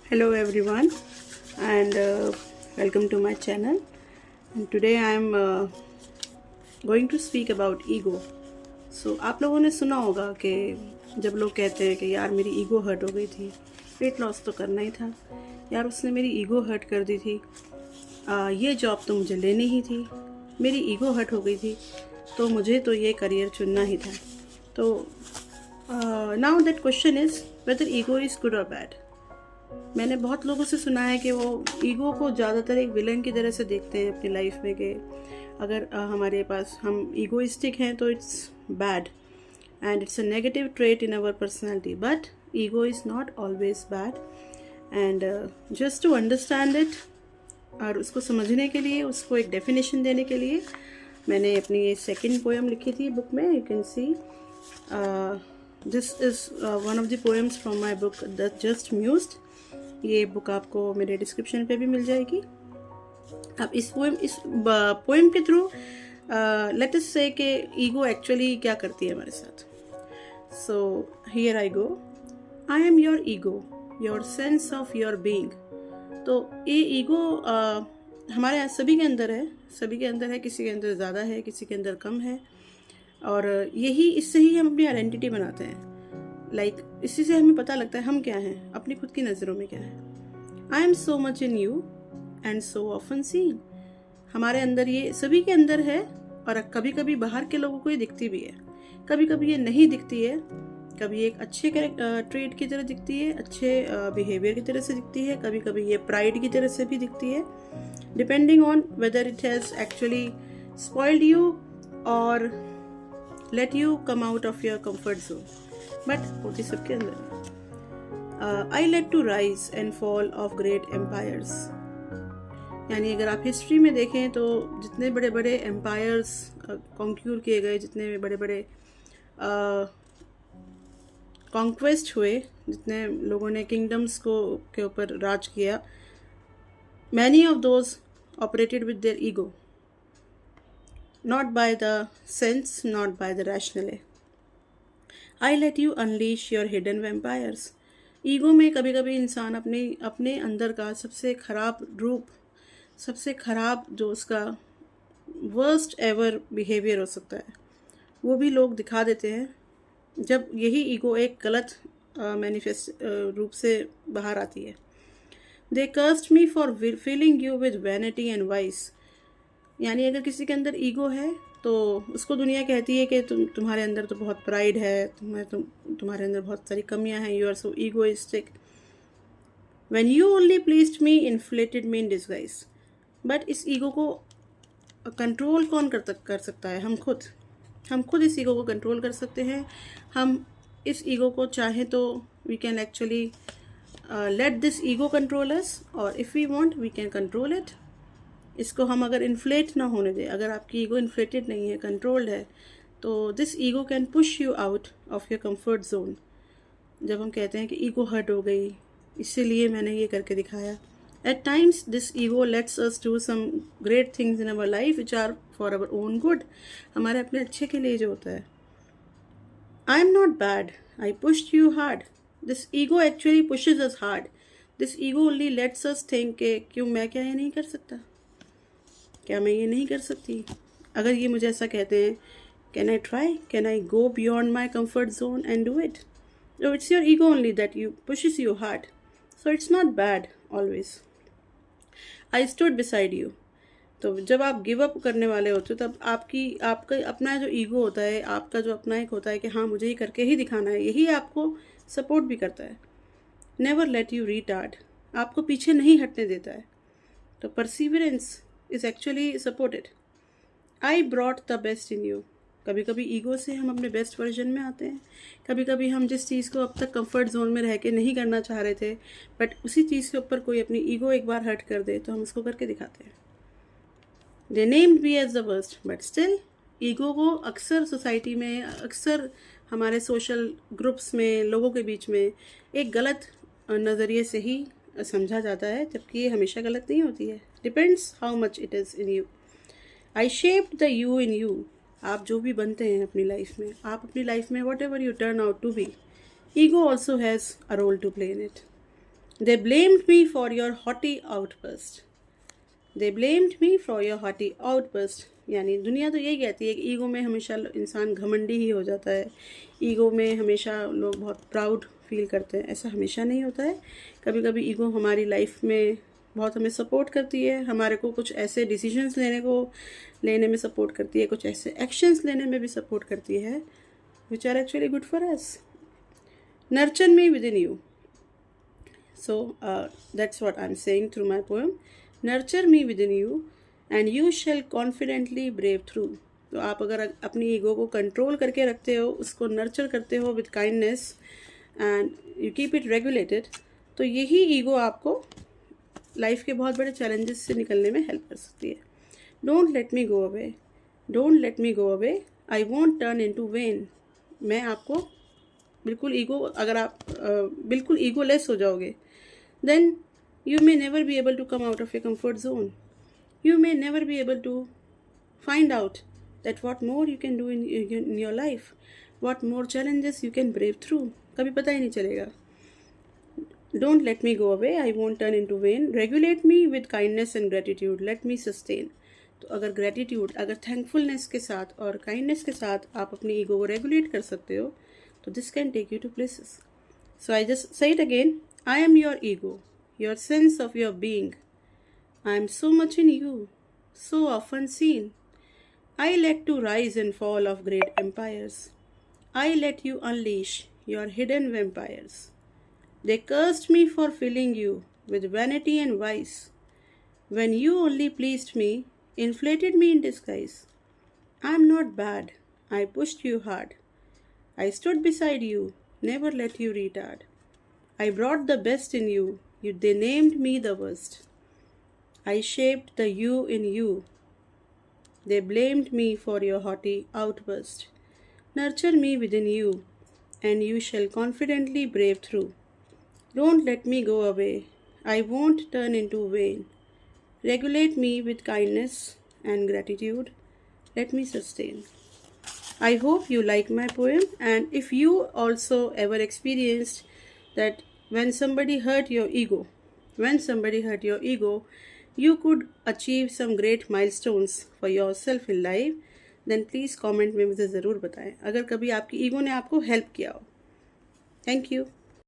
Hello everyone and welcome to my channel. And today I am going to speak about ego. So आप लोगों ने सुना होगा कि जब लोग कहते हैं कि यार मेरी ईगो हर्ट हो गई थी, वेट लॉस तो करना ही था, यार उसने मेरी ईगो हर्ट कर दी थी, ये जॉब तो मुझे लेनी ही थी, मेरी ईगो हर्ट हो गई थी तो मुझे तो ये करियर चुनना ही था. तो now that question is whether ego is good और बैड. मैंने बहुत लोगों से सुना है कि वो ईगो को ज़्यादातर एक विलन की तरह से देखते हैं अपनी लाइफ में, कि अगर हमारे पास हम ईगोइस्टिक हैं तो it's bad and it's a negative trait in our personality. But ego is not always bad and just to understand it और उसको समझने के लिए, उसको एक डेफिनेशन देने के लिए मैंने अपनी ये सेकेंड पोएम लिखी थी बुक में. You can see this is one of the poems from my book the just mused. ये बुक आपको मेरे डिस्क्रिप्शन पे भी मिल जाएगी. अब इस पोएम के थ्रू लेट अस से कि ईगो एक्चुअली क्या करती है हमारे साथ. So here I go. I am your ego, your sense of your being. तो ये ईगो हमारे यहाँ सभी के अंदर है, किसी के अंदर ज़्यादा है, किसी के अंदर कम है, और इससे ही हम अपनी आइडेंटिटी बनाते हैं. इसी से हमें पता लगता है हम क्या हैं, अपनी खुद की नज़रों में क्या है. I am so much in you and so often seen. हमारे अंदर ये सभी के अंदर है, और कभी कभी बाहर के लोगों को ये दिखती भी है, कभी कभी ये नहीं दिखती है. कभी एक अच्छे ट्रेट की तरह दिखती है, अच्छे बिहेवियर की तरह से दिखती है, कभी कभी ये प्राइड की तरह से भी दिखती है, depending on whether it has actually spoiled you और let you come out of your comfort zone. But होती सबके अंदर. I late to rise and fall of great empires. यानी अगर आप हिस्ट्री में देखें तो जितने बड़े बड़े एम्पायर्स कॉन्क्यूर किए गए, जितने बड़े बड़े कॉन्क्वेस्ट हुए, जितने लोगों ने किंगडम्स के ऊपर राज किया, many of those operated with their ego, not by the sense, not by the rational. I let you unleash your hidden vampires. Ego में कभी कभी इंसान अपने अंदर का सबसे खराब रूप, सबसे खराब जो उसका वर्स्ट एवर बिहेवियर हो सकता है, वो भी लोग दिखा देते हैं जब यही ईगो एक गलत मैनिफेस्ट रूप से बाहर आती है. They cursed me for filling you with vanity and vice. यानी अगर किसी के अंदर ईगो है तो उसको दुनिया कहती है कि तुम्हारे अंदर तो बहुत प्राइड है, तुम्हारे अंदर बहुत सारी कमियां हैं, you are so egoistic. When you only pleased me inflated me in disguise. But इस ईगो को कंट्रोल कौन कर सकता है? हम खुद इस ईगो को कंट्रोल कर सकते हैं. हम इस ईगो को चाहें तो we can actually let this ego control us, और if we want we can control it. इसको हम अगर इन्फ्लेट ना होने दें, अगर आपकी ईगो इन्फ्लेटेड नहीं है, कंट्रोल्ड है, तो this ego can push you out of your comfort zone. जब हम कहते हैं कि ईगो हर्ट हो गई, इसीलिए मैंने ये करके दिखाया. At times this ego lets us do some great things in our life which are for our own good. हमारे अपने अच्छे के लिए जो होता है. I am not bad, I pushed you hard. This ego actually pushes us hard. This ego only lets us think के क्यों मैं क्या ये नहीं कर सकता, क्या मैं ये नहीं कर सकती. अगर ये मुझे ऐसा कहते हैं, can I try, can I go beyond my comfort zone and do it. So it's your ego only that you pushes you hard. So it's not bad always. I stood beside you. तो जब आप give up करने वाले होते हो तब आपका अपना जो ईगो होता है, आपका जो अपना एक होता है कि हाँ मुझे ये करके ही दिखाना है, यही आपको सपोर्ट भी करता है. Never let you retard. आपको पीछे नहीं हटने देता है. तो perseverance is actually supported. I brought the best in you. कभी कभी ईगो से हम अपने बेस्ट वर्जन में आते हैं. कभी कभी हम जिस चीज़ को अब तक कंफर्ट जोन में रह के नहीं करना चाह रहे थे, बट उसी चीज़ के ऊपर कोई अपनी ईगो एक बार हर्ट कर दे तो हम उसको करके दिखाते हैं. They named me as the worst, but still ego को अक्सर सोसाइटी में, अक्सर हमारे सोशल ग्रुप्स में, लोगों के बीच में एक गलत नज़रिए से ही समझा जाता है, जबकि ये हमेशा गलत नहीं होती है. Depends how much it is in you. I shaped the you in you. आप जो भी बनते हैं अपनी लाइफ में, आप अपनी लाइफ में whatever you turn out to be, ego also has a role to play in it. They blamed me for your haughty outburst. They blamed me for your haughty outburst. यानी दुनिया तो यही कहती है कि ego में हमेशा इंसान घमंडी ही हो जाता है, ईगो में हमेशा लोग बहुत प्राउड फील करते हैं. ऐसा हमेशा नहीं होता है. कभी कभी ईगो हमारी लाइफ में बहुत हमें सपोर्ट करती है, हमारे को कुछ ऐसे डिसीजंस लेने में सपोर्ट करती है, कुछ ऐसे एक्शंस लेने में भी सपोर्ट करती है which are actually good for us. Nurture me within you. So that's what I'm saying through my poem. Nurture me within you and you shall confidently brave through. तो आप अगर अपनी ईगो को कंट्रोल करके रखते हो, उसको नर्चर करते हो with kindness and you keep it regulated, तो यही ईगो आपको लाइफ के बहुत बड़े चैलेंजेस से निकलने में हेल्प कर सकती है. Don't let me go away, don't let me go away, I won't turn into vain. मैं आपको बिल्कुल ईगो, अगर आप बिल्कुल ईगो लेस हो जाओगे, then you may never be able to come out of your comfort zone. You may never be able to find out that what more you can do in your life, what more challenges you can brave through. कभी पता ही नहीं चलेगा. Don't let me go away, I won't turn into vain. Regulate me with kindness and gratitude. Let me sustain. तो अगर gratitude, अगर thankfulness के साथ और kindness के साथ आप अपनी ego को regulate कर सकते हो, तो this can take you to places. So I just say it again. I am your ego, your sense of your being. I am so much in you, so often seen. I let to rise and fall of great empires. I let you unleash your hidden vampires. They cursed me for filling you with vanity and vice. When you only pleased me, inflated me in disguise. I am not bad, I pushed you hard. I stood beside you, never let you retard. I brought the best in you, they named me the worst. I shaped the you in you. They blamed me for your haughty outburst. Nurture me within you, and you shall confidently brave through. Don't let me go away, I won't turn into vain. Regulate me with kindness and gratitude. Let me sustain. I hope you like my poem, and if you also ever experienced that when somebody hurt your ego, you could achieve some great milestones for yourself in life, then please comment में मुझे ज़रूर बताएं अगर कभी आपकी ego ने आपको help किया हो. Thank you.